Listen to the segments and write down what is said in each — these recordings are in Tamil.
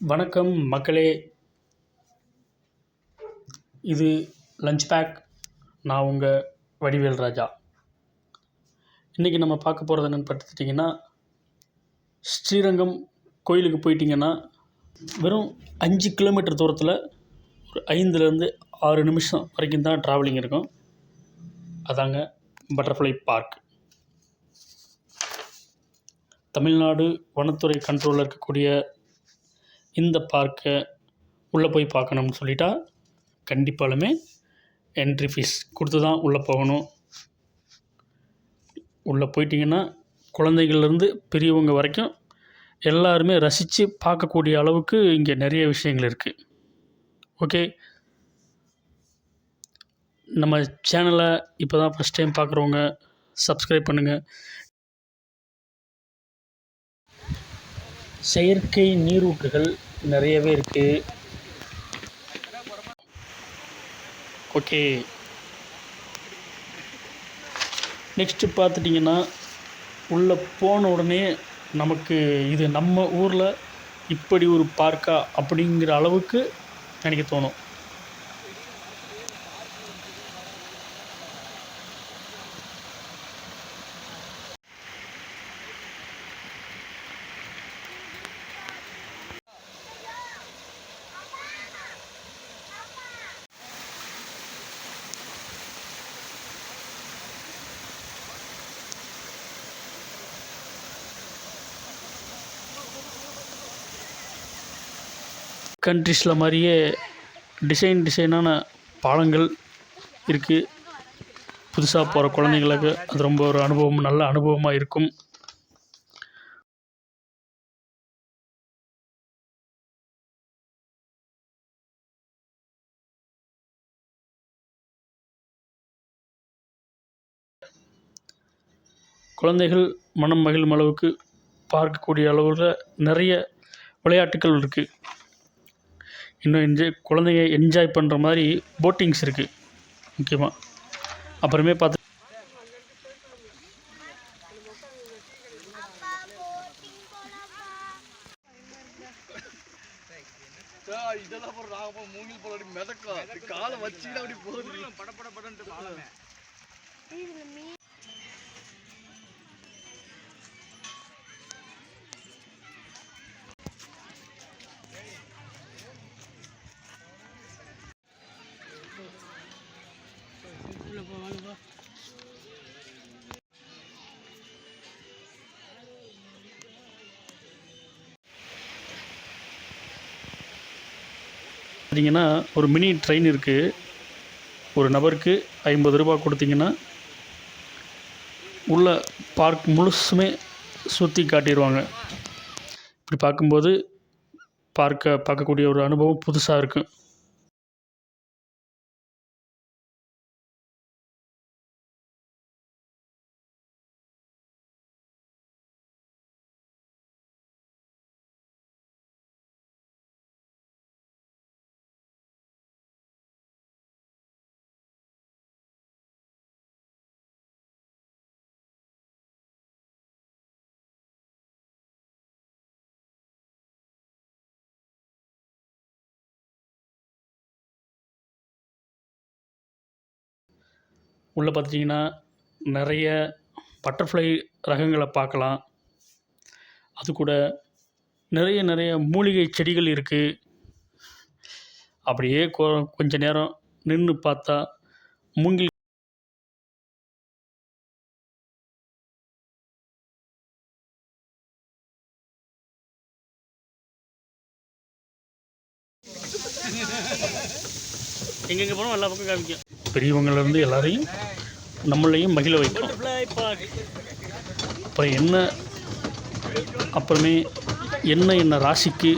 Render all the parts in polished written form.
வணக்கம் மக்களே, இது லஞ்ச் பேக். நான் உங்கள் வடிவேல் ராஜா. இன்றைக்கி நம்ம பார்க்க போகிறது என்னென்னு பார்த்துட்டிங்கன்னா, ஸ்ரீரங்கம் கோயிலுக்கு போயிட்டிங்கன்னா வெறும் 5 கிலோமீட்டர் தூரத்தில் ஒரு 5லேருந்து 6 நிமிஷம் வரைக்கும் தான் ட்ராவலிங் இருக்கும். அதாங்க பட்டர்ஃப்ளை பார்க். தமிழ்நாடு வனத்துறை கண்ட்ரோலில் இருக்கக்கூடிய இந்த பார்க்கை உள்ளே போய் பார்க்கணும்னு சொல்லிட்டா கண்டிப்பாலுமே என்ட்ரி ஃபீஸ் கொடுத்து தான் உள்ளே போகணும். உள்ளே போயிட்டிங்கன்னா குழந்தைகள்லேருந்து பெரியவங்க வரைக்கும் எல்லாருமே ரசித்து பார்க்கக்கூடிய அளவுக்கு இங்கே நிறைய விஷயங்கள் இருக்குது. ஓகே, நம்ம சேனலை இப்போ தான் ஃபஸ்ட் டைம் பார்க்குறவங்க சப்ஸ்கிரைப் பண்ணுங்கள். செயற்கை நீரூற்றுகள் நிறையவே இருக்குது. ஓகே, நெக்ஸ்ட்டு பார்த்துட்டிங்கன்னா உள்ளே போன உடனே நமக்கு இது நம்ம ஊரில் இப்படி ஒரு பார்க்கா அப்படிங்கிற அளவுக்கு நினைக்க தோணும். கண்ட்ரிஸில் மாதிரியே டிசைனான பாலங்கள் இருக்குது. புதுசாக போகிற குழந்தைங்களுக்கு அது ரொம்ப ஒரு நல்ல அனுபவமாக இருக்கும். குழந்தைகள் மனம் மகிழும் அளவுக்கு பார்க்கக்கூடிய அளவில் நிறைய விளையாட்டுகள் இருக்குது. இன்னும் குழந்தைங்க என்ஜாய் பண்ணுற மாதிரி போட்டிங்ஸ் இருக்குது முக்கியமாக. அப்புறமே பார்த்து இதெல்லாம் மூங்கில் போல மிதக்கா காலை வச்சுக்கிட்டு அப்படி போகுது படப்படப்படன்ட்டு. பார்த்தீங்கன்னா ஒரு மினி ட்ரெயின் இருக்குது. ஒரு நபருக்கு 50 ரூபா கொடுத்தீங்கன்னா உள்ள பார்க் முழுசுமே சுற்றி காட்டிடுவாங்க. இப்படி பார்க்கும்போது பார்க்கக்கூடிய ஒரு அனுபவம் புதுசாக இருக்கும். உள்ளே பார்த்துட்டிங்கன்னா நிறைய பட்டர்ஃப்ளை ரகங்களை பார்க்கலாம். அது கூட நிறைய மூலிகை செடிகள் இருக்குது. அப்படியே கொஞ்ச நேரம் நின்று பார்த்தா மூங்கில் எங்கெங்கே போனோம் எல்லா பக்கம் காமிக்கும். பெரியவங்கள்லேருந்து எல்லாரையும் நம்மளையும் மகிழ வைக்கும். அப்புறமே என்ன ராசிக்கு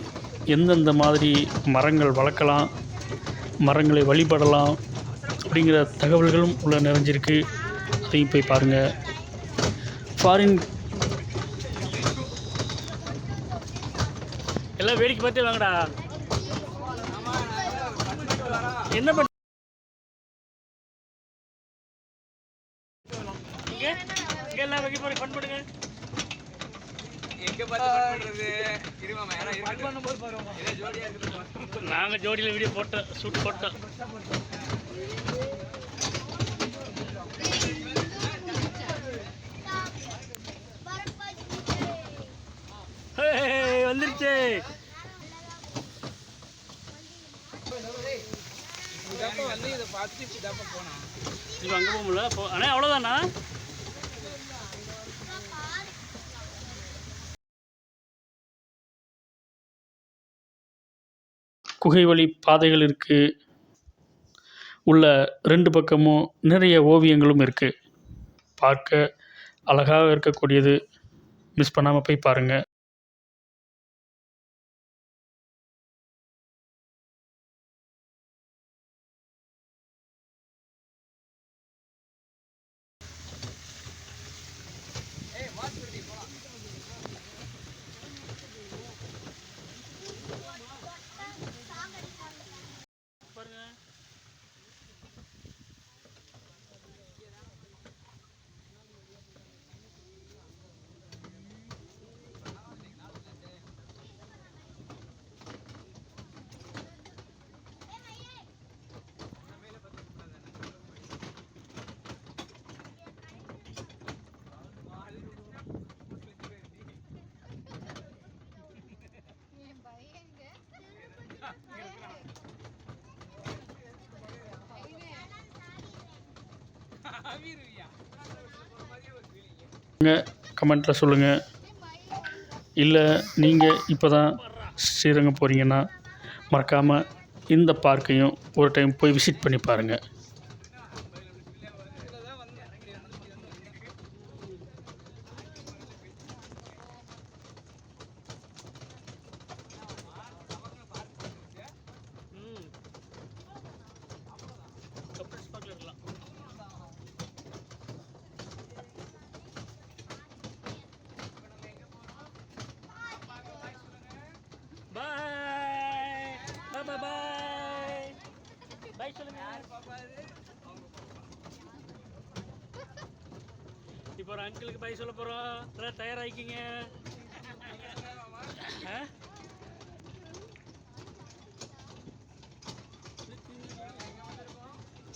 எந்தெந்த மாதிரி மரங்கள் வளர்க்கலாம், மரங்களை வழிபடலாம் அப்படிங்கிற தகவல்களும் உள்ள நிறைஞ்சிருக்கு. அதையும் போய் பாருங்கள். ஃபாரின் எல்லாம் வேடிக்கை பார்த்து வாங்கடா. என்ன பண்ண எல்லாம் வகை போய் ஃபன் பண்ணுங்க. நாங்கள் ஜோடியில் வீடியோ போட்டோம், ஷூட் போட்டோம். வந்துருச்சு. இப்போ அங்கே போக முடியல. அண்ணா அவ்வளோதாண்ணா. குகை வழி பாதைகள் இருக்குது. உள்ள 2 பக்கமும் நிறைய ஓவியங்களும் இருக்குது. பார்க்க அழகாக இருக்கக்கூடியது. மிஸ் பண்ணாமல் போய் பாருங்கள். கமெண்ட்டில் சொல்லுங்கள். இல்லை நீங்கள் இப்போ தான் ஸ்ரீரங்கம் போகிறீங்கன்னா மறக்காமல் இந்த பார்க்கையும் ஒரு டைம் போய் விசிட் பண்ணி பாருங்கள். பாய் சொல்லுங்க. இப்போ ஒரு அங்கிளுக்கு பாய் சொல்ல போகிறோம். எல்லாம் தயாராகிக்கிங்க.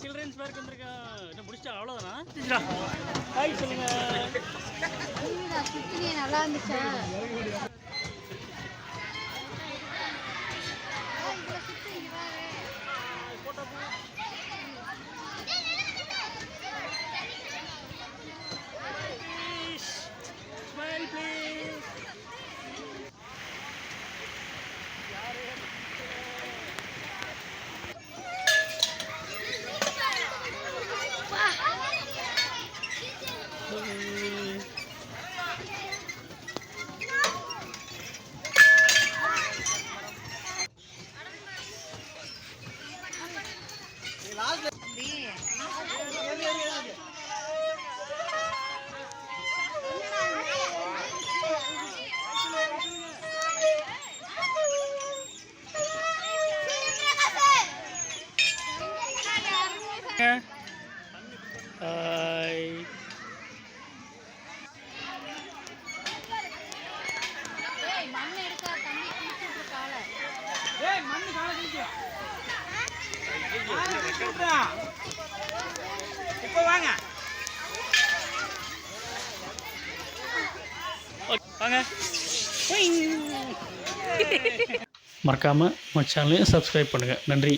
சில்ட்ரன்ஸ் பார்க் வந்திருக்கோம். என்ன முடிச்சா அவ்வளோதானா? பாய் சொல்லுங்க. நல்லா இருந்துச்சா? இப்போ வாங்க வாங்க. மறக்காமல் நம்ம சேனலையும் சப்ஸ்கிரைப் பண்ணுங்கள். நன்றி.